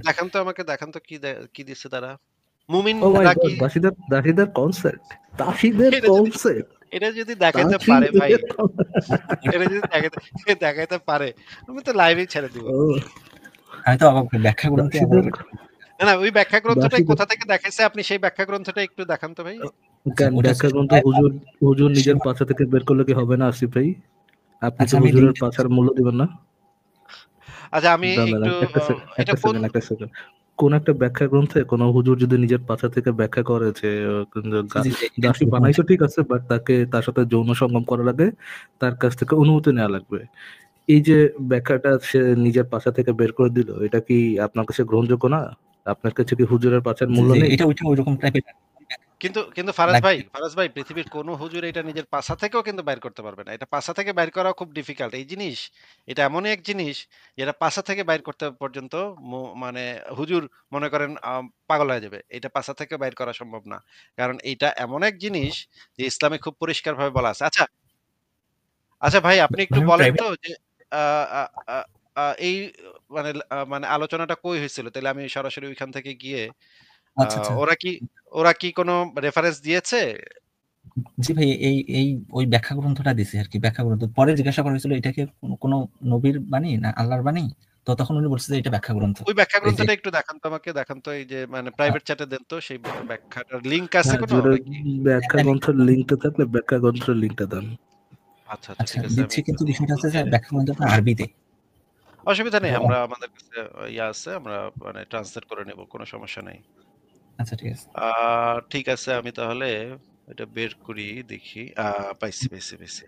দেখান তো আমাকে, দেখান তো কি দিচ্ছে তারা? ও মাই মুমিনরা কি গড, দাসীদের কনসেপ্ট, দাসীদের এটা যদি কনসেপ্ট, এটা যদি দেখাইতে পারে ভাই, দাসীদের এটা যদি দেখাইতে পারে, আমি তো লাইভেই ছেড়ে দিব। ও আমি তো অবাক, ব্যাখ্যা গ্রন্থে আবার দাসীদের না, ওই ব্যাখ্যা গ্রন্থটাই দাসীদের কোথা থেকে দেখাইছে, আপনি সেই ব্যাখ্যা গ্রন্থটা একটু দেখান তো ভাই। আচ্ছা, কেন ওটা ব্যাখ্যা গ্রন্থ হুজুর নিজের পাছা থেকে বের করলে কি হবে না আসিফ ভাই? আপনি আচ্ছা কি আমি হুজুরের লিঙ্ক পাছার মূল্য দিবেন না? আচ্ছা আমি একটু এটা একটা কোন সেকেন্ড, একটা সেকেন্ড। কোন একটা ব্যাখ্যা গ্রন্থে কোন হুজুর যদি নিজের পাছা থেকে ব্যাখ্যা করে যে দাসী বানাইতো ঠিক আছে, বাট তার সাথে যৌন সঙ্গম করা লাগে, তার কাছ থেকে অনুমতি নেওয়া লাগবে, এই যে ব্যাখ্যাটা সে নিজের পাছা থেকে বের করে দিল, এটা কি আপনার কাছে গ্রহণযোগ্য না? আপনার কাছে কি হুজুরের পাছার মূল্য নেই? এটা ওইরকম টাইপের কিন্তু কিন্তু ফারাজ ভাই পৃথিবীর কোন হুজুর এটা নিজের পাছা থেকেও কিন্তু বাইর করতে পারবে না। এটা পাছা থেকে বাইর করা খুব ডিফিকাল্ট এই জিনিস। এটা এমনই এক জিনিস যেটা পাছা থেকে বাইর করতে পর্যন্ত মানে হুজুর মনে করেন পাগল হয়ে যাবে। এটা পাছা থেকে বাইর করা সম্ভব না। কারণ এটা এমন এক জিনিস যে ইসলামে খুব পরিষ্কারভাবে বলা আছে। আচ্ছা, আচ্ছা ভাই আপনি একটু বলেন প্রাইভেট। তো যে আ আ আ আ এই মানে আলোচনাটা কই হয়েছিল? তাইলে আমি সরাসরি ওইখান থেকে গিয়ে আ আচ্ছা, আচ্ছা। ওরা কি ওরা কি কোনো রেফারেন্স দিয়েছে? জি ভাই, এই ওই ব্যাখ্যা গ্রন্থটা দিছে আরকি। ব্যাখ্যা গ্রন্থ। পরে জিজ্ঞাসা করা হয়েছিল এটা কি কোনো নবীর বাণী না আল্লাহর বাণী? তো তখন উনি বলছে যে এটা ব্যাখ্যা গ্রন্থ। ওই ব্যাখ্যা এই যে গ্রন্থটা একটু দেখান তো আমাকে, দেখান তো এই যে মানে আ প্রাইভেট চ্যাটে দেন তো সেই ব্যাখ্যাটার লিংক আছে হ্যাঁ, কোনো যেটা নাকি? ব্যাখ্যা গ্রন্থের লিঙ্কটা থাকলে ব্যাখ্যা গ্রন্থের লিঙ্কটা দেন। আচ্ছা, আচ্ছা আচ্ছা ঠিক আছে আমি দিচ্ছি, কিন্তু বিষয়টা হচ্ছে যে ব্যাখ্যা গ্রন্থটা আরবিতে। অসুবিধা নেই। তো আমরা আমাদের কাছে ইয়া আছে, আমরা মানে ট্রান্সলেট করে নেব। কোনো সমস্যা নাই। আচ্ছা ঠিক আছে। আ ঠিক আছে আমি তাহলে এটা বের করি দেখি। পাইছি।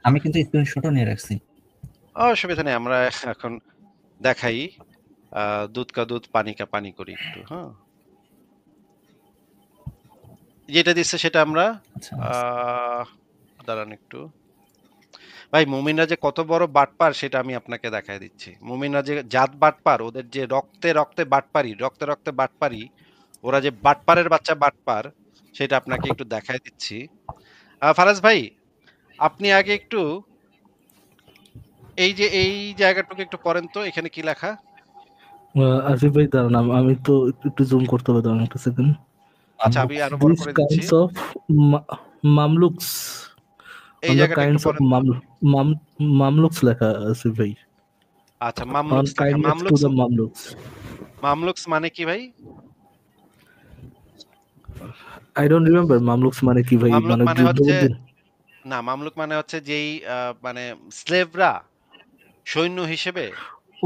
আমি কিন্তু স্ক্রিনশটও নিয়ে রাখছি। অসুবিধা নেই। আমরা এখন দেখাই। দুধ কা দুধ পানি কা পানি করি একটু, হ্যাঁ? যেটা দিচ্ছে সেটা আমরা আচ্ছা, আ দাঁড়ান একটু। ভাই মুমিনরা যে কত বড় বাটপার সেটা আমি আপনাকে দেখায় দিচ্ছি। মুমিনরা যে জাত বাটপার, ওদের যে রক্তে বাটপারি, ওরা যে বাটপারের বাচ্চা বাটপার, সেটা আপনাকে একটু দেখায় দিচ্ছি। ফারাজ ভাই, আপনি আগে একটু এই যে এই জায়গাটুকু একটু পড়েন তো, এখানে কি লেখা? আসিফ ভাই দাঁড়ান, আমি তো একটু জুম করতে হবে, দাঁড়ান একটা সেকেন্ড। আচ্ছা আমি আরো বড় দিস করে দিচ্ছি। কাইন্ডস অফ মামলুকস, এই অন দ্য জায়গাটা একটু কাইন্ডস অফ পড়েন তো। মামলুকস লেখা আসিফ ভাই, আচ্ছা অন মামলুকস লেখা। Kindness to the Mamluks. Mamluks মানে কি ভাই? আই ডোন্ট রিমেম্বার মামলুকস মানে কি ভাই, মামলুক মানে মানে হচ্ছে যুদ্ধবন্দী? না, মামলুক মানে হচ্ছে যেই মানে স্লেভরা সৈন্য হিসেবে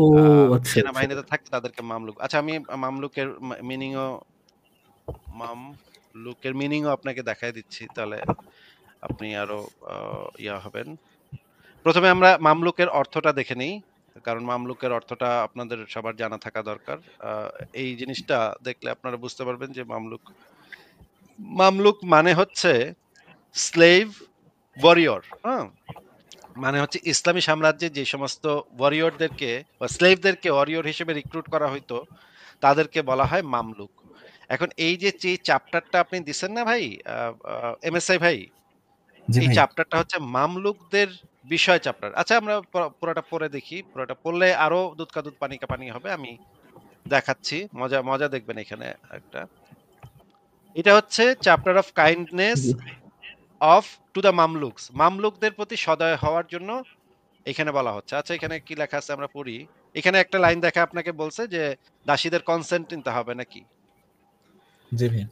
ও আ আচ্ছা আচ্ছা। সেনাবাহিনীতে থাকতো তাদেরকে মামলুক। আচ্ছা আমি মামলুকের মিনিংও আপনাকে দেখায় দিচ্ছি। তাহলে আপনি আরো আ ইয়া হবেন। ১ম এ আমরা মামলুকের অর্থটা দেখে নেই। কারণ মামলুকের অর্থটা আপনাদের সবার জানা থাকা দরকার। আ এই জিনিসটা দেখলে আপনারা বুঝতে পারবেন যে মামলুক মামলুক মানে হচ্ছে স্লেভ ওয়ারিয়র, হ্যাঁ? মানে হচ্ছে ইসলামী সাম্রাজ্যে যে সমস্ত ওয়ারিয়রদেরকে বা স্লেভদেরকে ওয়ারিয়র হিসেবে রিক্রুট করা হইতো, তাদেরকে বলা হয় মামলুক। এখন এই যে চ্যাপ্টারটা আপনি দিছেন না ভাই, এমএসআই ভাই, জি এই ভাই। চ্যাপ্টারটা হচ্ছে মামলুকদের বিষয় চ্যাপ্টার। আচ্ছা আমরা পুরোটা পড়ে দেখি। পুরোটা পড়লে আরো দুধ কা দুধ পানি কা পানি হবে। আমি দেখাচ্ছি। মজা মজা দেখবেন এখানে একটা। এটা হচ্ছে chapter of kindness of to the Mamluks. মামলুকদের প্রতি সদয় হওয়ার জন্য এখানে বলা হচ্ছে। আচ্ছা এখানে কি লেখা আছে আমরা পড়ি। এখানে একটা লাইন দেখা আপনাকে বলছে যে দাসীদের কনসেন্ট নিতে হবে নাকি? জি ভাই।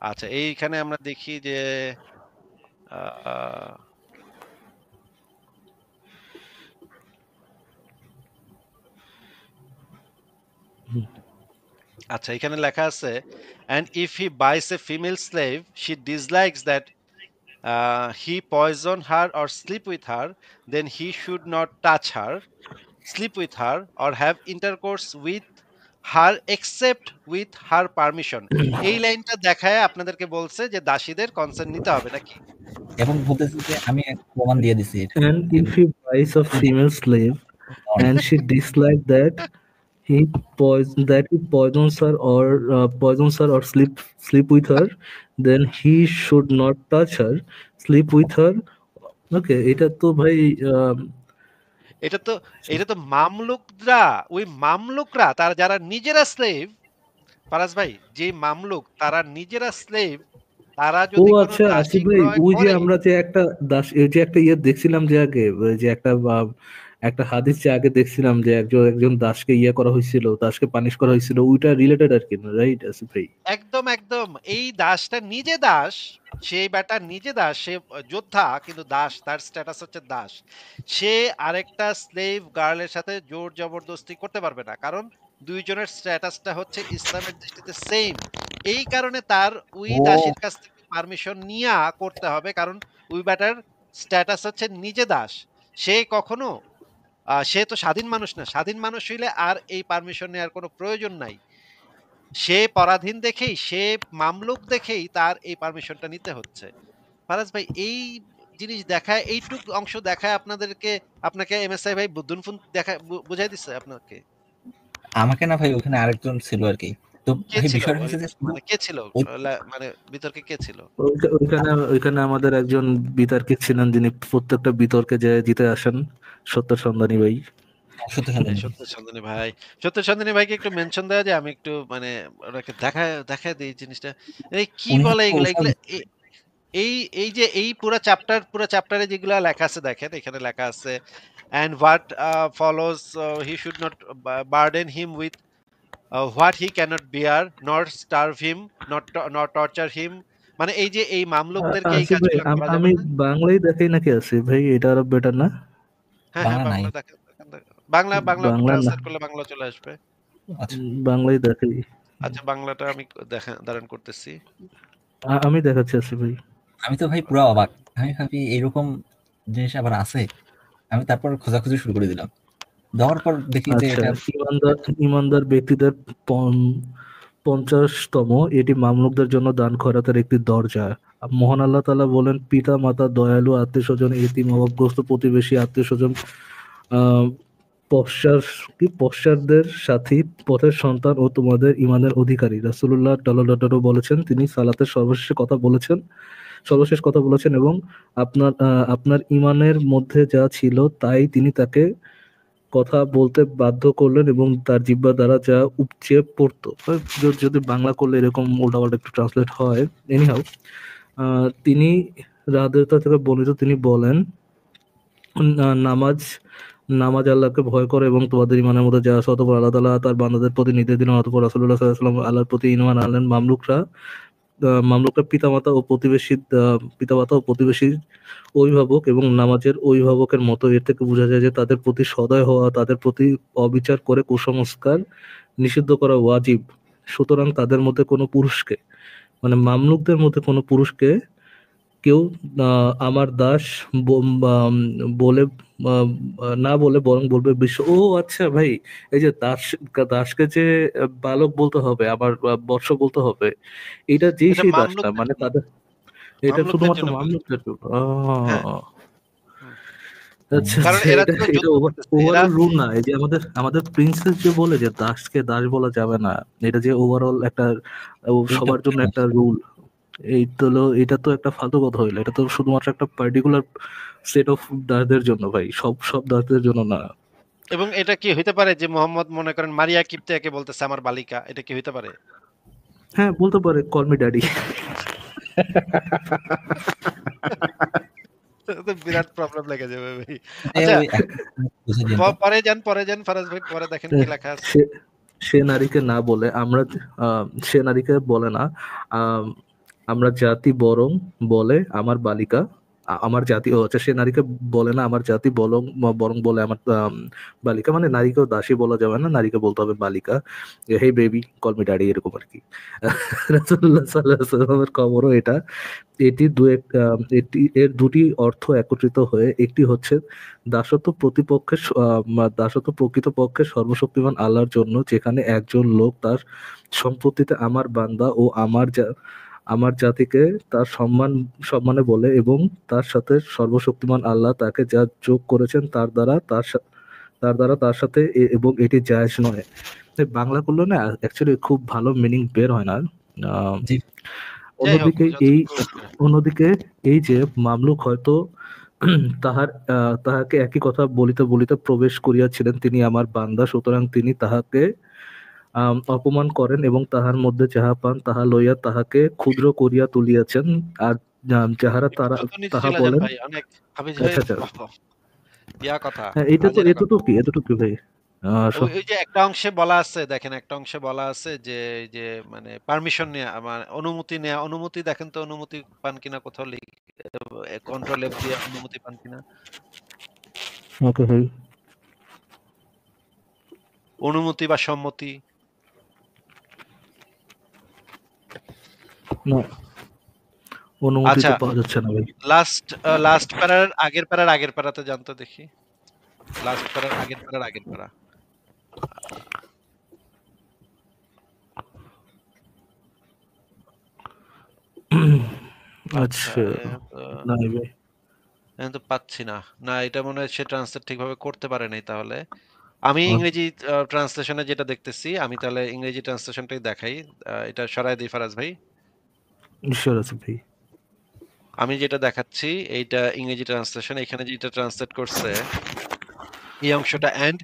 আচ্ছা এইখানে আমরা দেখি যে আ আচ্ছা এখানে লেখা আছে and if he buys a female slave she dislikes that he poison her or sleep with her then he should not touch her, sleep with her or have intercourse with her except with her permission. এই লাইনটা দেখায় আপনাদেরকে বলছে যে দাসীদের consent নিতে হবে নাকি? এবং বলতেছে যে আমি এক প্রমাণ দিয়ে দিছি এটা। And if he buys a female slave and she dislikes that he poisons her or sleep with her, then he should not touch her, sleep with her. Okay, এটা তো ভাই এটা তো এটা তো মামলুকরা, ওই মামলুকরা তারা যারা নিজেরা স্লেভ ফারাজ ভাই, যে মামলুক তারা নিজেরা স্লেভ, তারা ও যদি কোনো আচ্ছা, দাসী আসিফ ভাই, ক্রয় ওই যে করে, আমরা যে একটা এই যে একটা ইয়ে দেখছিলাম যে আগে, ওই যে একটা একটা হাদিস যে আগে দেখছিলাম যে একজন একজন দাসকে ইয়ে করা হয়েছিল, দাসকে পানিশ করা হয়েছিল, ওইটা রিলেটেড আর কি, রাইট আসিফ ভাই? একদম একদম এই দাসটা নিজে দাস, সেই বেটা নিজে দাস, সে যোদ্ধা কিন্তু দাস, তার স্ট্যাটাস হচ্ছে দাস। সে আরেকটা স্লেভ গার্লের সাথে জোর জবরদস্তি করতে পারবে না, কারণ দুইজনের স্ট্যাটাসটা হচ্ছে ইসলামের দৃষ্টিতে সেম। এই কারণে তার ওই ও দাসীর কাছ থেকে পারমিশন নিয়ে করতে হবে, কারণ ওই বেটার স্ট্যাটাস হচ্ছে নিজে দাস। সে কখনো সে তো স্বাধীন মানুষ না, স্বাধীন মানুষ হইলে আর এই পারমিশন নেওয়ার কোনো প্রয়োজন নাই। সে পরাধীন দেখেই, সে মামলুক দেখেই তার এই পারমিশনটা নিতে হচ্ছে। ফারাজ ভাই, এই জিনিস দেখায়, এইটুক অংশ দেখায় আপনাদেরকে, আপনাকে এমএসআই ভাই বুদ্দুনফুন দেখায়, বুঝাই দিচ্ছে আপনাকে? আমাকে না ভাই, ওখানে আরেকজন ছিল আর কি। তো কে ভাই ছিল বিষয়টা হচ্ছে যে শুধু মানে কে ছিল ওই মানে বিতর্কে কে ছিল? ওইখানে ওইখানে আমাদের একজন বিতর্কিত ছিলেন, যিনি প্রত্যেকটা বিতর্কে যে জিতে আসেন, সত্য সন্ধানী ভাই। সত্য এই সন্ধানী ভাই। সত্য সন্ধানী ভাই, সত্য সন্ধানী ভাইকে একটু মেনশন দেওয়া যায়, আমি একটু মানে ওনাকে দেখায় দেখায় দিই জিনিসটা। এই কি উনি বলে হচ্ছে এগুলা ওইসব এগুলা এই এই যে এই পুরো চ্যাপ্টারে যেগুলা লেখা আছে, দেখেন এখানে লেখা আছে, and what follows, he should not burden him with what he cannot bear, nor starve him, nor torture him। মানে এই যে এই মামলুকদেরকে এই আসিফ ভাই, কাজগুলো করা যাবে আমি না। বাংলায় দেখাই নাকি আসিফ ভাই? এটা আরো বেটার না? হ্যাঁ হ্যাঁ, বাংলা নাই। বাংলা দেখেন দেখেন দেখেন। বাংলা বাংলা না, ট্রান্সলেট করলে বাংলা চলে আসবে। আচ্ছা। বাংলায় দেখাই। আচ্ছা, বাংলাটা আমি ধারণ করতেছি। আমি দেখাচ্ছি আসিফ ভাই। আমি তো ভাই পুরো অবাক। আমি ভাবি এরকম জিনিস আবার আছে। আমি তারপর খোঁজাখুঁজি শুরু করে দিলাম। দেওয়ার পর দেখি যে আচ্ছা, এটা ইমানদার ইমানদার ব্যক্তিদের 50তম, এটি মামলুকদের জন্য দান খয়রাতের একটি দরজা। মহান আল্লাহ তাআলা বলেন, পিতা মাতা, দয়ালু আত্মীয় স্বজন, এতিম, অভাবগ্রস্ত প্রতিবেশী, আত্মীয় স্বজন, আহ পশ্চাৎদের সাথী, পথের সন্তান ও তোমাদের ইমানের অধিকারী। রাসূলুল্লাহ বলেছেন, তিনি সালাতের সর্বশেষ কথা বলেছেন এবং আপনার ইমানের মধ্যে যা ছিল তাই তিনি তাকে কথা বলতে বাধ্য করলেন এবং তার জিহ্বা দ্বারা যা উপচে পড়তো। যদি বাংলা করলে এরকম উল্টাপাল্টা একটু ট্রান্সলেট হয়। এনিহাউ, তিনি রাদিয়াল্লাহু থেকে বর্ণিত, তিনি বলেন, নামাজ নামাজ আল্লাহকে ভয় করে এবং তোমাদের ইমানের মধ্যে যা আছে, অতঃপর আল্লাহ তাআলা তার বান্দাদের প্রতি নির্দেশ দিলেন, অতঃপর রাসূলুল্লাহ সাল্লাল্লাহু আলাইহি ওয়াসাল্লাম আল্লাহর প্রতি ঈমান আনলেন। মামলুকরা পিতামাতা ও প্রতিবেশীর অভিভাবক এবং নামাজের অভিভাবকের মতো। এর থেকে বোঝা যায় যে তাদের প্রতি সদয় হওয়া, তাদের প্রতি অবিচার করে কুসংস্কার নিষিদ্ধ করা ওয়াজিব। সুতরাং তাদের মধ্যে কোনো পুরুষকে, মানে মামলুকদের মধ্যে কোনো পুরুষকে কেউ আমার দাস বলে না বলে বরং বলবে বিশ্ব। ও আচ্ছা ভাই, এই যে দাসকে যে বালক বলতে হবে, আবার বৎস বলতে হবে, এটা যেই এটা সেই দাস না, মামলুকদের মানে জন্য, তাদের, এটা মামলুকদের শুধুমাত্র জন্য প্রযোজ্য। মামলুকদের জন্য। হ্যাঁ, হুম। আচ্ছা কারণ আচ্ছা, এরা এটা তো এটা যুদ্ধ করতেছে, এরা ওভারঅল রুল না। এই যে আমাদের আমাদের প্রিন্সেস যে বলে যে দাসকে দাস বলা যাবে না, এটা যে ওভারঅল একটা এইটা সবার জন্য একটা রুল। এটা তো একটা ফালতু কথা হইলো। এটা তো শুধুমাত্র একটা পার্টিকুলার সেট অফ দাসদের জন্য ভাই, সব সব দাসদের জন্য না। এবং এটা কি হইতে পারে যে মোহাম্মদ মনে করেন মারিয়া কিপ্তিয়াকে বলতেছে আমার বালিকা, এটা কি হইতে পারে? হ্যাঁ, বলতে পারে, কল মি ড্যাডি। তো বিরাট প্রবলেম লেগে যাবে ভাই। এ আচ্ছা, ওই বুঝে দিন তো। পরে যান ফারাজ ভাই, পরে দেখেন কি লেখা আছে। সে সে নারীকে না বলে আমরা, সে নারীকে বলে না আহ, আমরা জাতি, বরং বলে আমার বালিকা। আমার জাতি, ও আচ্ছা, সে নারীকে বলে না আমার জাতি, বরং বলে আমার বালিকা। মানে নারীকেও দাসী বলা যাবে না, নারীকে বলতে হবে বালিকা। Hey baby, call me daddy, এরকম আর কি। রাসূলুল্লাহ সাল্লাল্লাহু আলাইহি ওয়াসাল্লামের খবরও এটা। এর দুটি অর্থ একত্রিত হয়ে একটি হচ্ছে দাসত্ব প্রকৃতপক্ষে সর্বশক্তিমান আল্লাহর জন্য, যেখানে একজন লোক তার সম্পত্তিতে আমার বান্দা ও আমার জাতিকে তার সম্মানে বলে এবং তার সাথে সর্বশক্তিমান আল্লাহ তাকে যা যোগ করেছেন তার দ্বারা তার সাথে, এবং এটি জায়েজ নয়। বাংলা করলে না অ্যাকচুয়ালি খুব ভালো মিনিং বের হয় না। আহ, জি, যাই হোক, অন্যদিকে এই যতটুকু অন্যদিকে এই যে মামলুক হয়তো তাহাকে একই কথা বলিতে বলিতে প্রবেশ করিয়াছিলেন, তিনি আমার বান্দা, সুতরাং তিনি তাহাকে অপমান করেন এবং তাহার মধ্যে যাহা পান তাহা লইয়া তাহাকে ক্ষুদ্র করিয়া তুলিয়াছেন, আর যাহারা একটু তারা যত নিচে তাহা চলে যান বলেন। ভাই, অনেক হাবিজ ভাই আচ্ছা আচ্ছা, ইয়া কথা, হ্যাঁ আজেরা কথা। এতটুকু ভাই। ওই ওই যে একটা অংশে বলা আছে, দেখেন একটা অংশে বলা আছে যে এই যে মানে পারমিশন নেওয়া, মানে অনুমতি নেওয়া, অনুমতি দেখেন তো অনুমতি পান কিনা কোথাও, কন্ট্রোল এফ দিয়ে অনুমতি পান কিনা, ওকে ভাই। অনুমতি বা সম্মতি। না, অনুমতি আচ্ছা, তো পাওয়া যাচ্ছে না ভাই। লাস্ট প্যারার আগের প্যারার আগের প্যারাতে জানতো দেখি, লাস্ট প্যারার আগের প্যারার আগের প্যারা। আচ্ছা, আচ্ছা, নাই ভাই। আমি তো পাচ্ছি না। না, এটা মনে হয় সে ট্রান্সলেট ঠিকভাবে করতে পারে নাই তাহলে। আমি ইংরেজি ট্রান্সলেশনে যেটা দেখতেছি, আমি তাহলে ইংরেজি ট্রান্সলেশনটাই দেখাই। এটা সরায় দিই ফারাজ ভাই। ঈশ্বর আছে ভাই। আমি যেটা দেখাচ্ছি এইটা ইংরেজি ট্রান্সলেশন, এখানে যেটা ট্রান্সলেট করছে এই অংশটা, and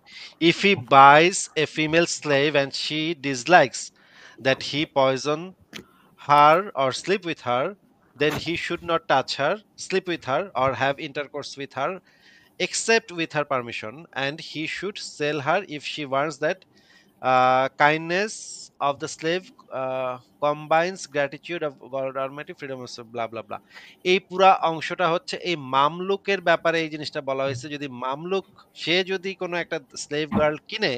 if he buys a female slave and she dislikes that he poison her or sleep with her, then he should not touch her, sleep with her, or have intercourse with her except with her permission, and he should sell her if she wants that kindness of the slave combines gratitude of normative freedom of blah blah blah। এই পুরা অংশটা হচ্ছে এই মামলুকের ব্যাপারে এই জিনিসটা বলা হয়েছে। যদি মামলুক, সে যদি কোনো একটা স্লেভ গার্ল কিনে,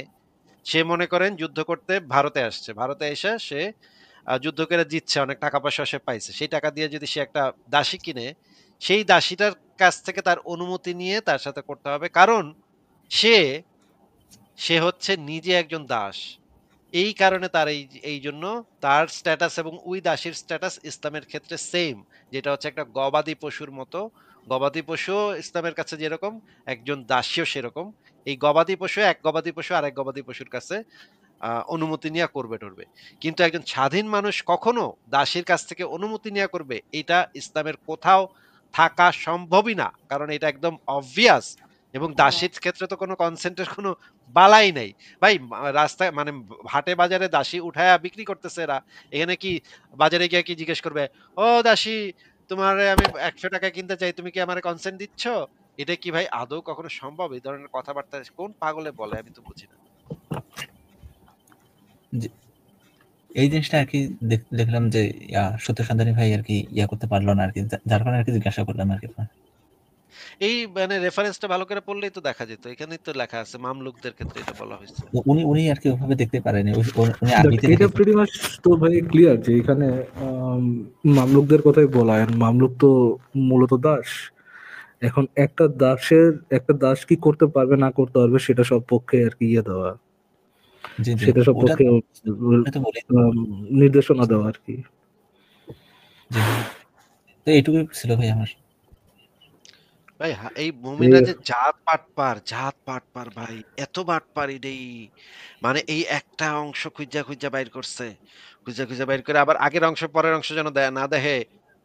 সে মনে করেন যুদ্ধ করতে ভারতে আসছে, ভারতে এসে সে যুদ্ধ করে জিতছে, অনেক টাকা পয়সা সে পাইছে, সেই টাকা দিয়ে যদি সে একটা দাসী কিনে, সেই দাসীটার কাছ থেকে তার অনুমতি নিয়ে তার সাথে করতে হবে, কারণ সে সে হচ্ছে নিজে একজন দাস। এই কারণে তার এই জন্য তার স্ট্যাটাস এবং ওই দাসীর স্ট্যাটাস ইসলামের ক্ষেত্রে সেম, যেটা হচ্ছে একটা গবাদি পশুর মতো। গবাদি পশু ইসলামের কাছে যেরকম, একজন দাসীও সেরকম। এই গবাদি পশু, এক গবাদি পশু আরেক গবাদি পশুর কাছে অনুমতি নিয়ে করবে টরবে, কিন্তু একজন স্বাধীন মানুষ কখনো দাসীর কাছ থেকে অনুমতি নিয়ে করবে, এটা ইসলামের কোথাও থাকা সম্ভবই না, কারণ এটা একদম অবভিয়াস। এবং দাসীর ক্ষেত্রে তো কোনো কনসেন্টের কোনো বালাই নাই ভাই। রাস্তায় মানে হাটে বাজারে দাসী উঠায়া বিক্রি করতেছে এরা, এখানে কি বাজারে গিয়ে কি জিজ্ঞেস করবে, ও দাসী, তোমারে আমি 100 টাকা কিনতে চাই, তুমি কি আমার কনসেন্ট দিচ্ছ? এটা কি ভাই আদৌ কখনো সম্ভব? এই ধরনের কথাবার্তা কোন পাগলে বলে, আমি তো বুঝি না। এই জিনিসটা আর কি দেখলাম যে সত্য সন্ধানী ভাই আর কি করতে পারলো না আর কি, যার কারণে আর কি জিজ্ঞাসা করলাম আর কি। এই মানে রেফারেন্সটা ভালো করে পড়লেই তো দেখা যেত, এখানেই তো লেখা আছে মামলুকদের ক্ষেত্রে এটা বলা হয়েছে। উনি আর কি ওভাবে দেখতে পারেনি, উনি But আরবিতে এটা দেখেছেন। pretty much তো ভাই ক্লিয়ার যে এখানে মামলুকদের কথাই বলা হয়। মামলুক তো মূলত দাস। এখন একটা দাস কি করতে পারবে না করতে পারবে সেটা সব পক্ষে আর কি দেওয়া, জি জি, সেটা সব ওটা পক্ষে তো বলে নির্দেশনা দেওয়া আর কি। জি। তো এইটুকুই ছিল ভাই আমার। ভাই এই মুমিনরা যে জাত পাটপার ভাই, এত বাটপার এটাই। মানে এই একটা অংশ খুঁজা খুঁজা বাইর করছে, খুঁজা বাইর করে আবার আগের অংশ পরের অংশ যেন না দেখে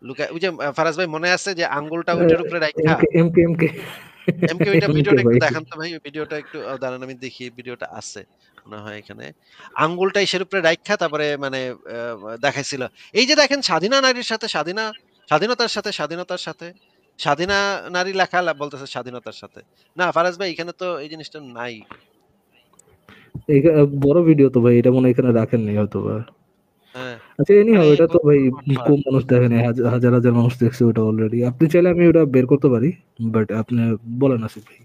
লুকায়। ওই যে ফারাজ ভাই মনে আছে যে আঙ্গুলটা ওইটার উপরে রাখা, এমকে এমকে এমকে এমকে ওইটা এমকে ভিডিওটা একটু ভাই। দেখান তো ভাই, ওই ভিডিওটা একটু দাঁড়ান আমি দেখি, ভিডিওটা আছে মনে হয় এখানে। আঙ্গুলটা ইসের উপরে রাখা, তারপরে মানে দেখাইছিল এই যে দেখেন স্বাধীনা নারীর সাথে স্বাধীনতার সাথে স্বাধীনা নারী লেখা বলতেছে স্বাধীনতার সাথে। না ফারাজ ভাই এখানে তো এই জিনিসটা নাই। বড় ভিডিও তো ভাই, এটা মনে হয় এখানে রাখেননি হয়তো বা। হ্যাঁ, আচ্ছা এনি মানে হোক, এটা তো ভাই বাটপার। কম মানুষ দেখেনি, হাজার হাজার মানুষ দেখছে ওটা অলরেডি। আপনি চাইলে আমি ওটা বের করতে পারি, বাট আপনি বলেন আসিফ ভাই।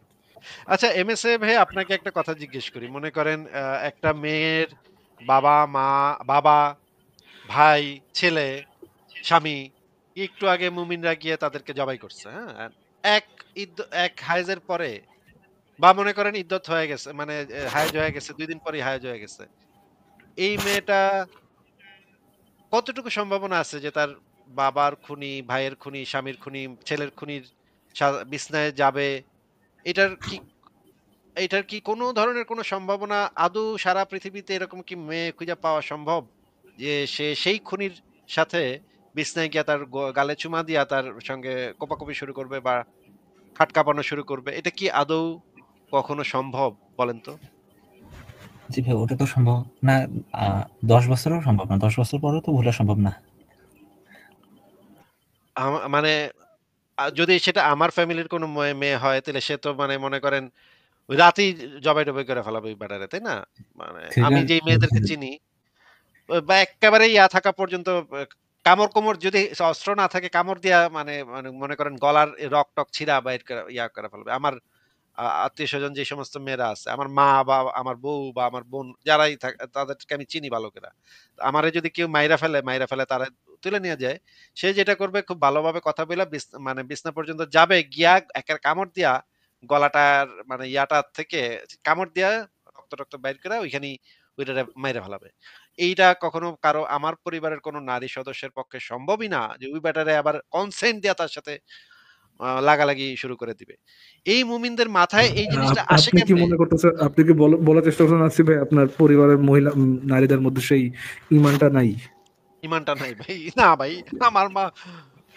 আচ্ছা এমএসএ ভাই, আপনাকে একটা কথা জিজ্ঞেস করি। মনে করেন একটা মেয়ের বাবা, ভাই, ছেলে, স্বামী একটু আগে মুমিনরা গিয়ে তাদেরকে জবাই করছে, হ্যাঁ, এক এক হায়েজের পরে, বা মনে করেন ইদ্যত হয়ে গেছে, মানে হায়েজ হয়ে গেছে, 2 দিন পরে হায়েজ হয়ে গেছে, এই মেয়েটা কতটুকু সম্ভাবনা আছে যে তার বাবার খুনি, ভাইয়ের খুনি, স্বামীর খুনি, ছেলের খুনির বিছনায় যাবে? এটার কি কোনো ধরনের কোনো সম্ভাবনা আদৌ সারা পৃথিবীতে এরকম কি মেয়ে খুঁজে পাওয়া সম্ভব যে সে সেই খুনির সাথে বিছনায় গিয়া তার গালে চুমা দিয়া তার সঙ্গে কোপাকুপি শুরু করবে বা খাট কাঁপানো শুরু করবে? এটা কি আদৌ কখনো সম্ভব বলেন তো? জি ভাই, ওটা তো সম্ভব না। 10 বছরও সম্ভব না, 10 বছর পরেও তো ভোলা সম্ভব না। মানে যদি সেটা আমার ফ্যামিলির কোনো মেয়ে হয় তাহলে সে তো মানে মনে করেন ওই রাতেই জবাই টবাই করে ফেলাবে ওই ব্যাটারে, তাই না? মানে সেটা আমি যেই মেয়েদেরকে চিনি বা একেবারে ইয়া থাকা পর্যন্ত কামড় কোমড় যদি অস্ত্র না থাকে কামড় দিয়া মানে মানে মনে করেন গলার রক টক ছিঁড়া বা ইয়া করে ফেলবে। আমার আত্মীয় স্বজন যে সমস্ত মেয়েরা আছে, আমার মা বা আমার বউ বা আমার বোন যারাই থাকে তাদেরকে আমি চিনি ভালো করে। আমারে যদি কেউ মাইরা ফেলে তারা তুলে নিয়ে যায়। সে যেটা করবে খুব ভালোভাবে কথা বইলা মানে বিছনা পর্যন্ত যাবে, গিয়া একটা কামড় দিয়া গলাটার মানে ইয়াটা থেকে কামড় দিয়া রক্ত-টক্ত বাইর করে ওইখানেই ওইটারে মাইরা ফেলাবে। এইটা কখনো কারো আমার পরিবারের কোনো নারী সদস্যের পক্ষে সম্ভবই না যে ওই ব্যাটারে আবার কনসেন্ট দিয়া তার সাথে লাগালাগি শুরু করে দিবে। এই মুমিনদের মাথায় এই জিনিসটা আসে আপনি কি কেমনে? মনে করতেছেন, আপনি কি বলার চেষ্টা করছেন আসিফ ভাই আপনার পরিবারের মহিলা নারীদের মধ্যে সেই ইমানটা নাই? ইমানটা নাই ভাই। না ভাই, আমার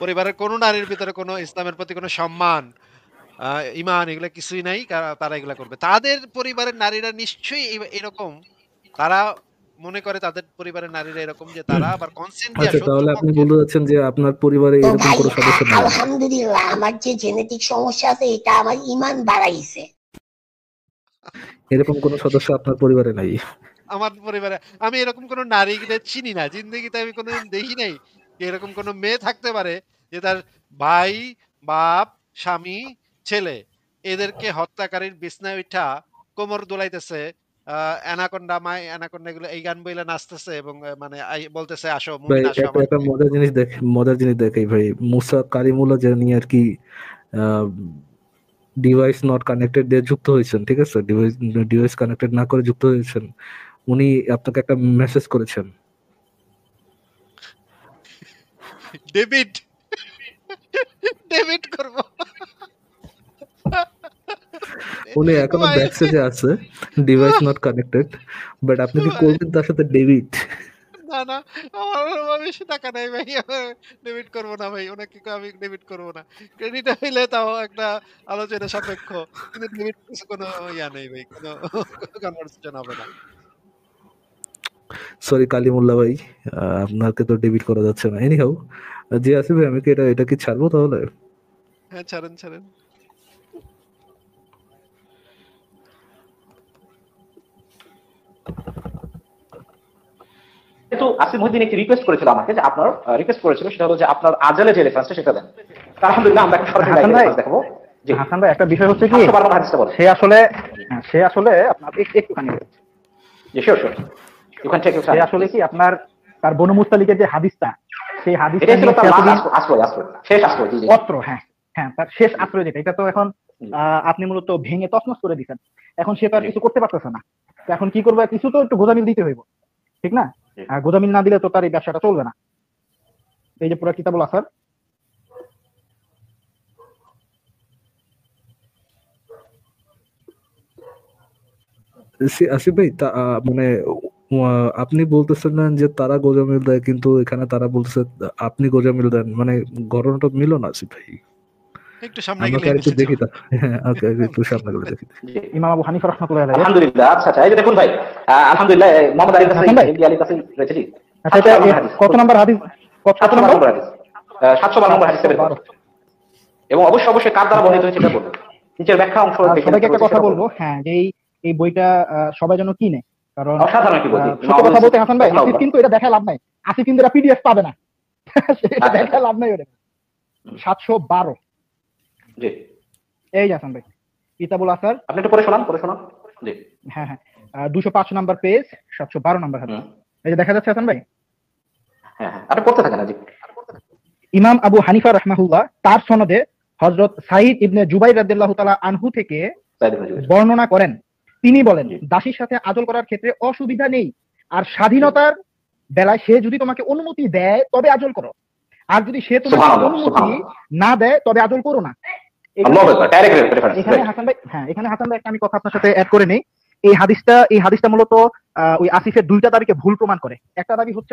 পরিবারের কোন নারীর ভিতরে কোন ইসলামের প্রতি কোন সম্মান, আ ঈমান এগুলা কিছুই নাই। তারা এগুলা করবে। তাদের পরিবারের নারীরা নিশ্চয়ই এরকম। তারা মনে করে তাদের পরিবারের নারীরা এরকম যে তারা আবার কনসেন্ট দিয়া আচ্ছা, তাহলে শত্রুর আপনি পক্ষে। বলতে চাচ্ছেন যে আপনার পরিবারে তো এরকম ভাই কোনো সদস্য নাই? আলহামদুলিল্লাহ আমার যে জেনেটিক সমস্যা আছে এটা আমার ইমান বাড়াইছে। এরকম কোনো সদস্য আপনার পরিবারে নাই? আমার পরিবারে আমি এরকম কোন নারীকে চিনি না। জিন্দেগিতে আমি কোনদিন দেখি নাই যে এরকম কোন মেয়ে থাকতে পারে যে তার ভাই, বাপ, স্বামী, ছেলে এদেরকে হত্যাকারীর বিছনায় উঠা কোমর দোলাইতেছে। অ্যানাকোন্ডা এগুলো এই গান বইলা নাচতেছে এবং মানে বলতেছে আসো ভাই মুমিন আসো একটা আমার একটা মজার জিনিস দেখাই ভাই, মুসা কারিমুল্লাহ যিনি আর কি ডিভাইস নট কানেক্টেড দিয়ে যুক্ত হয়েছেন, ঠিক আছে, ডিভাইস কানেক্টেড না করে যুক্ত হয়েছেন, উনি আপনাকে একটা মেসেজ করেছেন। ডেভিড ডেভিড করব উনি এখনো ভাই ব্যাকস্টেজে আছে, ডিভাইস নট কানেক্টেড, বাট আপনি কি ভাই করবেন তার সাথে ডেভিড? না, না, আমার বেশি টাকা নাই ভাই। আমার ডেবিট করব না ভাই। উনাকে আমি ডেবিট করব না। ক্রেডিট হইলে তাও একটা আলোচনা সাপেক্ষ। কিন্তু ডেবিট কোনো ইয়া নেই ভাই। কোনো কনভারসেশন হবে না। সরি কালিমুল্লাহ ভাই, আপনাকে তো ডেবিট করা যাচ্ছে না। এনিহাউ, জি আসিফ ভাই, আমি কি এটা কি ছাড়বো তাহলে? হ্যাঁ, ছাড়েন, ছাড়েন। কিন্তু আসিফ মহিউদ্দিন একটি রিকোয়েস্ট করেছিল আমাকে, যে আপনার রিকোয়েস্ট করেছিল সেটা হলো যে আপনার আজালে যে রেফারেন্সটা সেটা দেন। আলহামদুলিল্লাহ আমরা একটা সরাসরি হাসান ভাই, রেফারেন্স দেখাবো। জি হাসান ভাই, একটা বিষয় হচ্ছে কি, 712 হাদিসটা বলেন। সে আসলে আপনার একটুখানি, জি sure sure, you can take your time. সে আসলে কি আপনার তার বনু মুস্তালিকের যে হাদিসটা, সেই হাদিসটা এটাই ছিল নিয়ে তার সে লাস্ট এতদিন আশ্রয়, শেষ আশ্রয়। জি জি অস্ত্র, হ্যাঁ হ্যাঁ, তার শেষ আশ্রয় যেটা, এটা তো এখন আপনি মূলত ভেঙে তছনছ করে দিচ্ছেন। এখন সে তো আর কিছু করতে পারতেছে না। তো এখন কি করবে, কিছু তো একটু গোজামিল দিতে হইব, ঠিক না? আর গোজামিল না দিলে তো তার এই ব্যবসাটা চলবে না। এই যে পুরো কিতাবুল আসার, আসিফ ভাই, মানে আপনি বলতেছেন না যে তারা গোজামিল দেয়, কিন্তু এখানে তারা বলতেছে আপনি গোজামিল দেন, মানে ঘটনাটা মিলো না আসিফ ভাই। একটু সামনে আমাকে গেলে আর একটু মিলে দেখি যাবে। হ্যাঁ, ওকে, একটু সামনে গেলে দেখি। ইমাম আবু হানিফা রাহমাতুল্লাহি আলাইহি। আলহামদুলিল্লাহ। আচ্ছা আচ্ছা, এই যে দেখুন ভাই, আলহামদুলিল্লাহ মোহাম্মদ আলীর কাছে, এমডি আলীর কাছে রয়েছে। জি আচ্ছা, এটা কত নাম্বার হাদিস? কত 712 নাম্বার? নম্বর হাদিস, 712 নম্বর হাদিস বের করুন। এবং অবশ্যই কার দ্বারা বর্ণিত হয়েছে এটা বলুন। নিচের ব্যাখ্যা অংশ দেখে সবাইকে একটা কথা বলবো, হ্যাঁ, যে এই বইটা সবাই যেন কিনে, কারণ অসাধারণ একটি বই। সত্য কথা বলতে হাসান ভাই, আসিফ কিন্তু এটা দেখায় লাভ নাই। আসিফ কিন্তু এটা পিডিএফ পাবে না, এটা দেখায় লাভ নাই। ওটা 712। জি এই যে হাসান ভাই, কিতাবুল আসার, আপনি একটু পড়ে শোনান, জি হ্যাঁ হ্যাঁ, 205 নাম্বার পেজ, 712 নাম্বার হাদিস। এই যে দেখা যাচ্ছে হাসান ভাই, হ্যাঁ হ্যাঁ, আপনি পড়তে থাকেন। জি ইমাম আবু হানিফা রাহমাহুল্লাহ তার সনদে হযরত সাঈদ ইবনে জুবাইর রাদিয়াল্লাহু তাআলা আনহু থেকে বর্ণনা করেন, তিনি বলেন, দাসীর সাথে আদল করার ক্ষেত্রে অসুবিধা নেই, আর স্বাধীনতার বেলায় সে যদি তোমাকে অনুমতি দেয় তবে আদল করো, আর যদি সে তোমাকে অনুমতি না দেয় তবে আদল করো না। এখানে হাসান ভাই, হ্যাঁ, এখানে হাসান ভাই একটা আমি কথা আপনার সাথে অ্যাড করে নেই। এই হাদিসটা মূলত ওই আসিফের দুইটা দাবিকে ভুল প্রমাণ করে। একটা দাবি হচ্ছে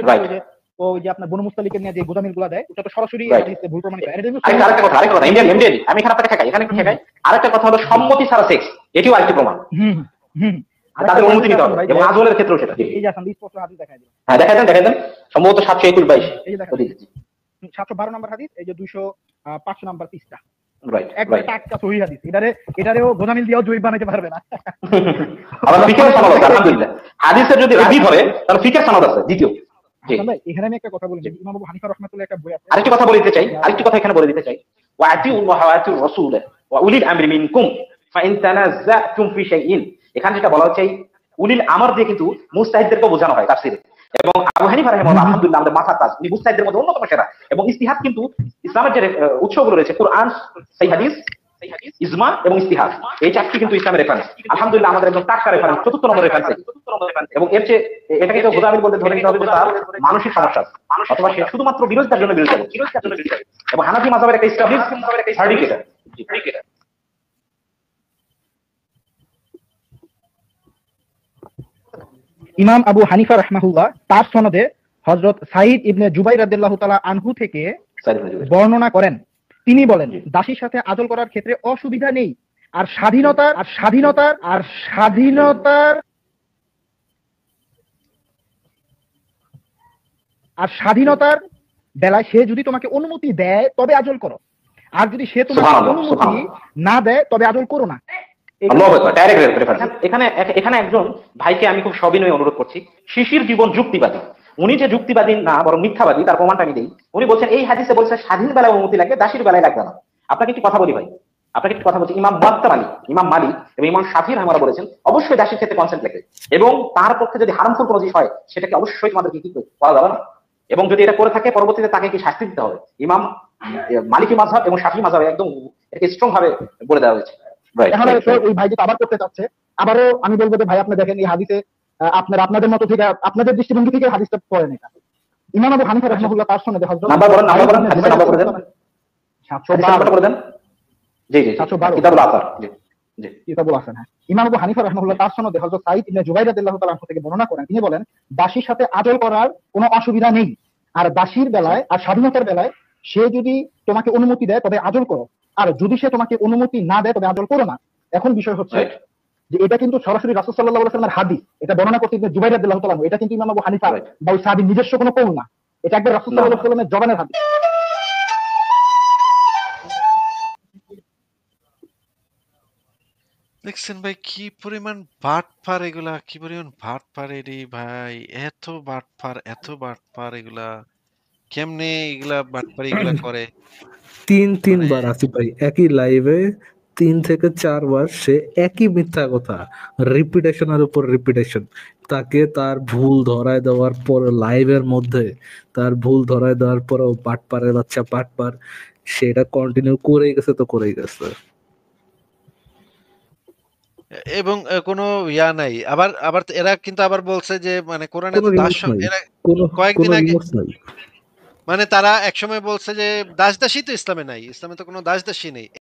ওই যে আপনার বনু মুস্তালিকের নিয়ে যে গোজামিল গুলা দেয়, ওটা তো সরাসরি হাদিসে ভুল প্রমাণিত। আরেকটা কথা ইন্ডিয়ান এমডি আমি এখানে আপনাকে ঠেকাই, এখানে একটু ঠেকাই। আরেকটা কথা হলো সম্মতি ছাড়া সেক্স, এটিও আরেকটি প্রমাণ। তাদের অনুমতি নিতে হবে এবং আজলের ক্ষেত্রেও সেটা। এই যে আসেন স্পষ্ট হাদিস দেখাই দিন। হ্যাঁ দেখাই দেন সম্ভবত 721-22 এই যে দেখেন 712 নম্বর হাদিস, এই যে 500 নম্বর পৃষ্ঠা, রাইট একবার টাটকা সহিহ হাদিস। এটারেও গোজামিল দিয়েও জয়ীফ বানাইতে পারবে না। আবার ফিকহের সনদ আছে আলহামদুলিল্লাহ। হাদিসের যদি রাবি ধরে তাহলে ফিকহের সনদ আছে দ্বিতীয়। এখানে আমি একটা কথা বলি, ইমাম আবু হানিফা রাহমাতুল্লাহ একটা বই আছে, আরেকটি কথা বলে দিতে চাই, আরেকটি কথা এখানে বলে দিতে চাই, ওয়া আতিউল্লাহ ওয়া আতিউর রাসূল ওয়া উলিল আমরি মিনকুম ফাইন তানাযাতুম ফি শাইইন। এখানে যেটা বলা হচ্ছে উলিল আমর দিয়ে কিন্তু মুজতাহিদদেরকে বোঝানো হয় তাফসীরে। এবং আবু হানিফা রাহিমাহুল্লাহ আলহামদুলিল্লাহ আমাদের মাথার তাজ, উনি মুজতাহিদদের মধ্যে অন্যতম সেরা। এবং ইজতিহাদ কিন্তু ইসলামের যে উৎসগুলো রয়েছে কোরআন, সহিহ হাদিস, ইজমা এবং ইজতিহাদ, এই চারটি কিন্তু ইসলামের রেফারেন্স। আলহামদুলিল্লাহ আমাদের একদম টাটকা রেফারেন্স, 4th নম্বর রেফারেন্স। এবং এর চেয়ে এটাকে তো গোজামিল বলতে ধরে নিতে হবে যে তার মানসিক সমস্যা অথবা সে শুধুমাত্র বিরোধিতার জন্য বিরোধিতা করছে। এবং হানাফি মাযহাবের একটা এস্টাবলিশ সার্টিফিকেট। ইমাম আবু হানিফা রাহমাহুল্লাহ তার সনদে হযরত সাঈদ ইবনে জুবাইর রাদিয়াল্লাহু তাআলা আনহু থেকে বর্ণনা করেন, তিনি বলেন দাসীর সাথে আদল করার ক্ষেত্রে অসুবিধা নেই, আর স্বাধীনতার বেলায় সে যদি তোমাকে অনুমতি দেয় তবে আদল করো, আর যদি সে তোমাকে অনুমতি না দেয় তবে আদল করো না। এখানে একজন ভাইকে আমি খুব সবিনয়ে অনুরোধ করছি, শিশির জীবন যুক্তিবাদী, উনি যে যুক্তিবাদী না বরং মিথ্যাবাদী তার প্রমাণটা আমি দেই। উনি বলছেন এই হাদিসে বলছে স্বাধীন বেলায় অনুমতি লাগে, দাসীর বেলায় লাগবে না। আপনাকে একটি কথা বলি ভাই, আপনাকে একটি কথা বলছি, ইমাম মালিক এবং ইমাম শাফিঈ রাহিমাহুল্লাহ বলেছেন অবশ্যই দাসীর ক্ষেত্রে কনসেন্ট লাগে, এবং তার পক্ষে যদি হারামফুল কোনো জিনিস হয় সেটাকে অবশ্যই তোমাদেরকে কি করা যাবে না, এবং যদি এটা করে থাকে পরবর্তীতে তাকে কি শাস্তি দিতে হবে। ইমাম মালিকি মাযহাব এবং শাফিঈ মাযহাবে একদম এটাকে স্ট্রং ভাবে বলে দেওয়া হয়েছে। এখন ওই ভাই যেটা আবার করতে চাচ্ছে, আবারও আমি বলবো যে ভাই আপনি দেখেন এই হাদিসে আপনাদের মতো থেকে, আপনাদের দৃষ্টিভঙ্গি থেকে হাদিসটা পড়েন। এটা ইমাম আবু হানিফা রাহমাতুল্লাহ তার সনদে হযরত নাম্বার বলেন হাদিসের নাম্বার করে দেন 712 করে দেন। জি 712 কিতাবুল আসার। জি কিতাবুল আসার। হ্যাঁ, ইমাম আবু হানিফা রাহমাতুল্লাহ তার সনদে হযরত সাঈদ ইবনে জুবাইর রাদিয়াল্লাহু তাআলা থেকে বর্ণনা করেন, তিনি বলেন দাসীর সাথে আদল করার কোনো অসুবিধা নেই, আর দাসীর বেলায় আর স্বাধীনতার বেলায় সে যদি তোমাকে অনুমতি দেয় তবে আদল করো, আর যদি সে তোমাকে অনুমতি না দেয় তবে আদল করো না। এখন বিষয় হচ্ছে যে এটা কিন্তু সরাসরি রাসূল সাল্লাল্লাহু আলাইহি ওয়াসাল্লামের হাদিস, এটা বর্ণনা করতে ইবনে জুবাইর রাদিয়াল্লাহু তাআলা, এটা কিন্তু ইমাম আবু হানিফা বা ওই সাহাবীর নিজস্ব কোনো কওল না, এটা একবার রাসূল সাল্লাল্লাহু আলাইহি ওয়াসাল্লামের জবানের হাদিস। দেখছেন ভাই কি পরিমাণ বাটপার এগুলা, কি পরিমাণ বাটপার রে ভাই, এত বাটপার এগুলা, কেমনে এগুলা বাটপারি এগুলা করে। তিনবার আসিফ ভাই একই লাইভে 3 থেকে 4 বার সে একই মিথ্যা কথা, রিপিটেশনের উপর রিপিটেশন। তাকে তার ভুল ধরায় দেওয়ার পর লাইভের মধ্যে তার ভুল ধরায় দেওয়ার পরেও বাটপারের বাচ্চা বাটপার, সেটা কন্টিনিউ করেই গেছে। এবং কোনো ইয়া নাই। আবার এরা কিন্তু আবার বলছে যে মানে কোরআনে এরা কয়েকদিন আগে মানে তারা একসময় বলছে যে দাসদাসী তো ইসলামে নাই, ইসলামে তো কোনো দাসদাসী নেই।